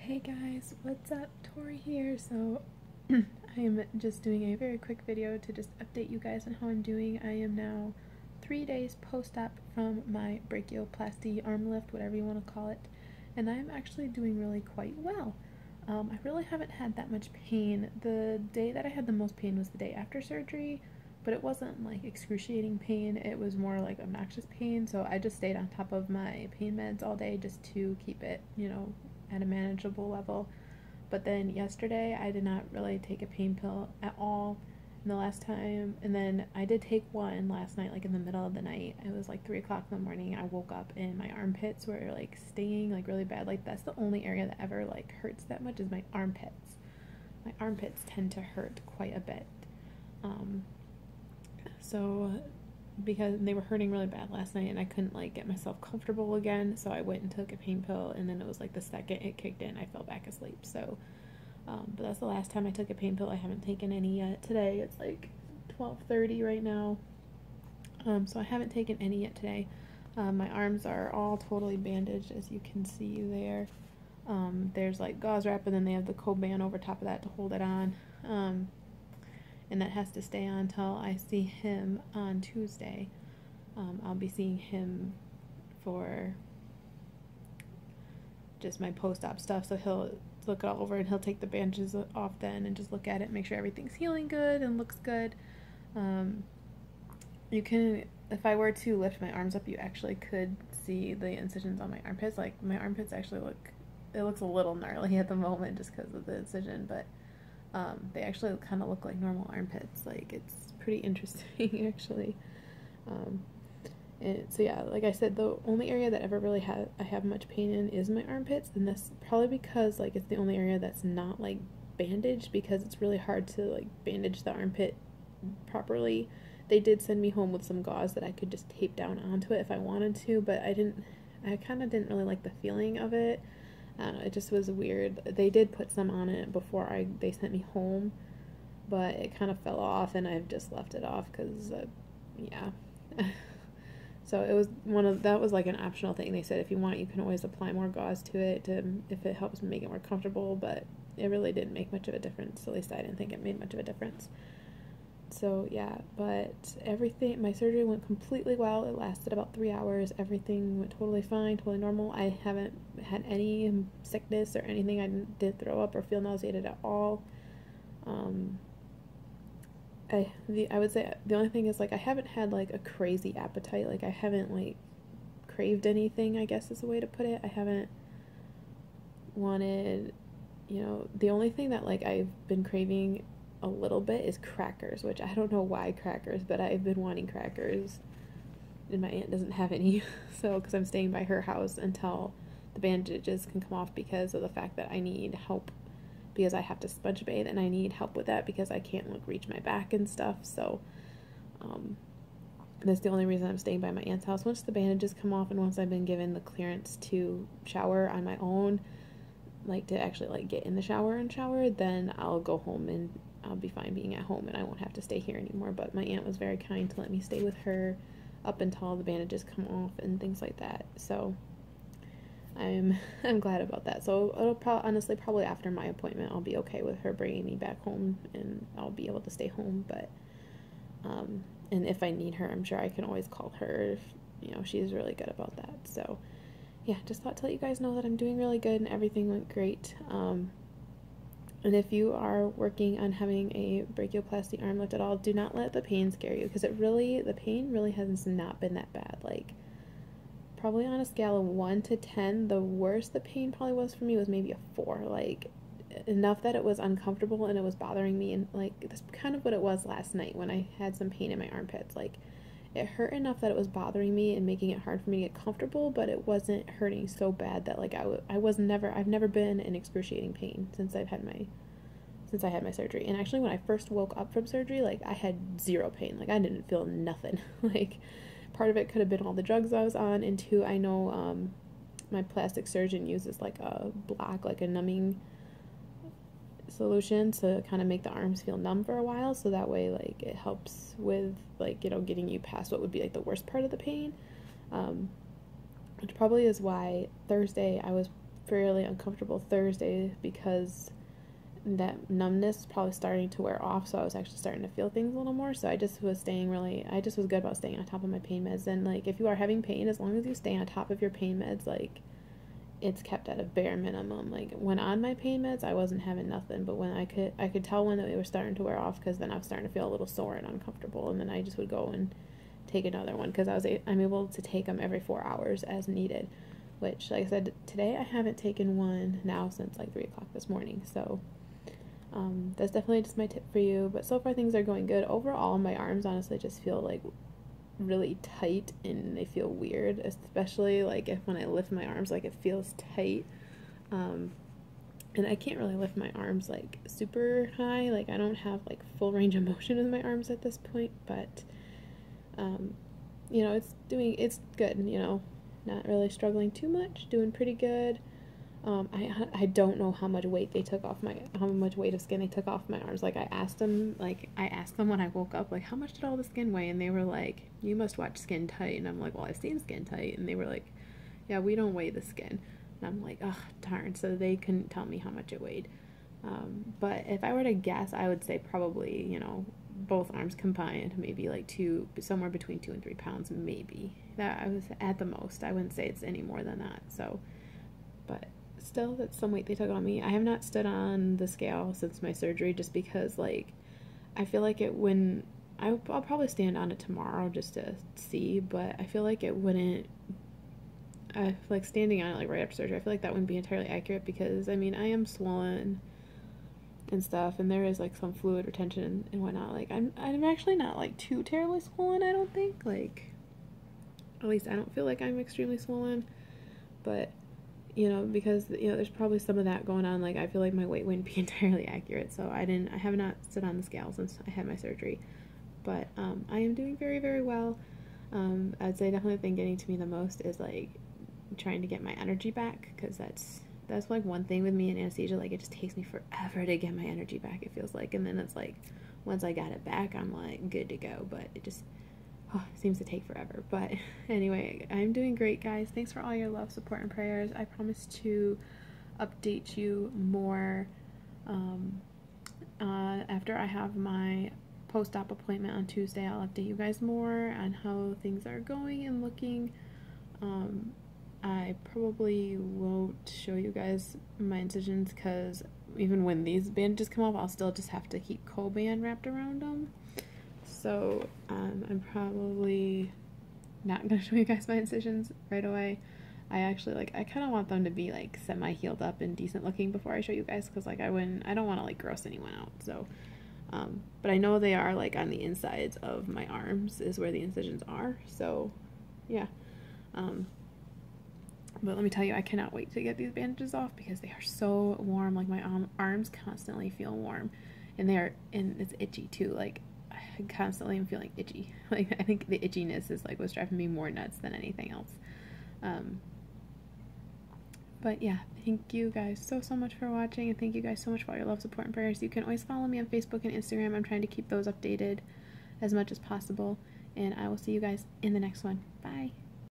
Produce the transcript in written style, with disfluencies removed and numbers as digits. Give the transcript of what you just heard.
Hey guys, what's up? Tori here. So I am just doing a very quick video to just update you guys on how I'm doing. I am now 3 days post-op from my brachioplasty arm lift, whatever you want to call it, and I'm actually doing really quite well. I really haven't had that much pain. The day that I had the most pain was the day after surgery, but it wasn't like excruciating pain. It was more like obnoxious pain, so I just stayed on top of my pain meds all day just to keep it, at a manageable level. But then yesterday I did not really take a pain pill at all. And the last time, and then I did take one last night, like in the middle of the night. It was like 3 o'clock in the morning. I woke up and my armpits were like stinging like really bad. Like that's the only area that ever like hurts that much is my armpits. My armpits tend to hurt quite a bit. So because they were hurting really bad last night and I couldn't like get myself comfortable again, so I went and took a pain pill, and then it was like the second it kicked in I fell back asleep. So but that's the last time I took a pain pill. I haven't taken any yet. Today it's like 12:30 right now, so I haven't taken any yet today. My arms are all totally bandaged, as you can see there. There's like gauze wrap, and then they have the Coban over top of that to hold it on. And that has to stay on until I see him on Tuesday. I'll be seeing him for just my post-op stuff, so he'll look it all over and he'll take the bandages off then and just look at it, make sure everything's healing good and looks good. You can, if I were to lift my arms up, you actually could see the incisions on my armpits. Like my armpits actually it looks a little gnarly at the moment just because of the incision, but they actually kind of look like normal armpits. Like it's pretty interesting actually. And so yeah, like I said, the only area that ever really I have much pain in is my armpits, and that's probably because like it's the only area that's not like bandaged, because it's really hard to like bandage the armpit properly. They did send me home with some gauze that I could just tape down onto it if I wanted to, but I kind of didn't really like the feeling of it. I don't know, it just was weird. They did put some on it before they sent me home, but it kind of fell off, and I've just left it off because, yeah. So it was that was like an optional thing. They said if you want, you can always apply more gauze to it if it helps make it more comfortable, but it really didn't make much of a difference. At least I didn't think it made much of a difference. So yeah, but my surgery went completely well. It lasted about 3 hours. Everything went totally fine, totally normal. I haven't had any sickness or anything. I didn't throw up or feel nauseated at all. I would say the only thing is like I haven't had like a crazy appetite. Like I haven't like craved anything, I guess is the way to put it. I haven't wanted, the only thing that like I've been craving a little bit is crackers, which I don't know why crackers, but I've been wanting crackers, and my aunt doesn't have any. So because I'm staying by her house until the bandages can come off, because of the fact that I need help, because I have to sponge bathe and I need help with that because I can't like reach my back and stuff. So that's the only reason I'm staying by my aunt's house. Once the bandages come off and once I've been given the clearance to shower on my own, like to actually like get in the shower and shower, then I'll go home and I'll be fine being at home and I won't have to stay here anymore. But my aunt was very kind to let me stay with her up until the bandages come off and things like that. So I'm glad about that. So it'll honestly probably after my appointment I'll be okay with her bringing me back home and I'll be able to stay home. But and if I need her, I'm sure I can always call her. She's really good about that. So yeah, just thought to let you guys know that I'm doing really good and everything went great. And if you are working on having a brachioplasty arm lift at all, do not let the pain scare you, because the pain really has not been that bad. Like, probably on a scale of 1 to 10, the worst the pain probably was for me was maybe a 4. Like, enough that it was uncomfortable and it was bothering me. And like, that's kind of what it was last night when I had some pain in my armpits. Like, it hurt enough that it was bothering me and making it hard for me to get comfortable, but it wasn't hurting so bad that like I've never been in excruciating pain since I had my surgery. And actually when I first woke up from surgery, like I had zero pain. Like I didn't feel nothing. Like part of it could have been all the drugs I was on, and two, I know my plastic surgeon uses like a block, like a numbing solution to kind of make the arms feel numb for a while, so that way like it helps with like getting you past what would be like the worst part of the pain, which probably is why Thursday I was fairly uncomfortable Thursday because that numbness is probably starting to wear off, so I was actually starting to feel things a little more. So I just was good about staying on top of my pain meds. And like, if you are having pain, as long as you stay on top of your pain meds, like, it's kept at a bare minimum. Like, when on my pain meds, I wasn't having nothing, but when I could tell when they were starting to wear off, because then I was starting to feel a little sore and uncomfortable, and then I just would go and take another one, because I'm able to take them every 4 hours as needed, which, like I said, today I haven't taken one now since like 3 o'clock this morning. So that's definitely just my tip for you. But so far things are going good. Overall, my arms honestly just feel like really tight and they feel weird, especially like when I lift my arms, like it feels tight. And I can't really lift my arms like super high. Like, I don't have like full range of motion with my arms at this point, but you know, it's good, you know, not really struggling too much, doing pretty good. I don't know how much weight how much weight of skin they took off my arms. Like, I asked them when I woke up, like, how much did all the skin weigh? And they were like, you must watch Skin Tight. And I'm like, well, I've seen Skin Tight. And they were like, yeah, we don't weigh the skin. And I'm like, oh, darn. So they couldn't tell me how much it weighed. But if I were to guess, I would say probably, you know, both arms combined, maybe like somewhere between 2 and 3 pounds, maybe. That I was at the most. I wouldn't say it's any more than that. So, but still, that's some weight they took on me. I have not stood on the scale since my surgery, just because, like, I feel like I'll probably stand on it tomorrow just to see, but I feel like it wouldn't, like, standing on it, like, right after surgery, I feel like that wouldn't be entirely accurate, because, I mean, I am swollen and stuff, and there is, like, some fluid retention and whatnot. Like, I'm actually not, like, too terribly swollen, I don't think. Like, at least I don't feel like I'm extremely swollen, but, you know, because, you know, there's probably some of that going on. Like, I feel like my weight wouldn't be entirely accurate, so I have not stood on the scale since I had my surgery, but I am doing very, very well. I'd say definitely the thing getting to me the most is, like, trying to get my energy back, because that's like one thing with me in anesthesia. Like, it just takes me forever to get my energy back, it feels like, and then it's like, once I got it back, I'm like good to go, but it just seems to take forever. But anyway, I'm doing great, guys. Thanks for all your love, support, and prayers. I promise to update you more after I have my post-op appointment on Tuesday. I'll update you guys more on how things are going and looking. I probably won't show you guys my incisions, because even when these bandages come off, I'll still just have to keep Coban wrapped around them. So I'm probably not going to show you guys my incisions right away. I actually, like, I kind of want them to be, like, semi-healed up and decent looking before I show you guys, because, like, I don't want to, like, gross anyone out. So, but I know they are, like, on the insides of my arms is where the incisions are. So, yeah. But let me tell you, I cannot wait to get these bandages off, because they are so warm. Like, my arms constantly feel warm, and it's itchy too. Like, I constantly am feeling itchy. Like, I think the itchiness is, like, what's driving me more nuts than anything else. But yeah, thank you guys so much for watching, and thank you guys so much for all your love, support, and prayers. You can always follow me on Facebook and Instagram. I'm trying to keep those updated as much as possible, and I will see you guys in the next one. Bye.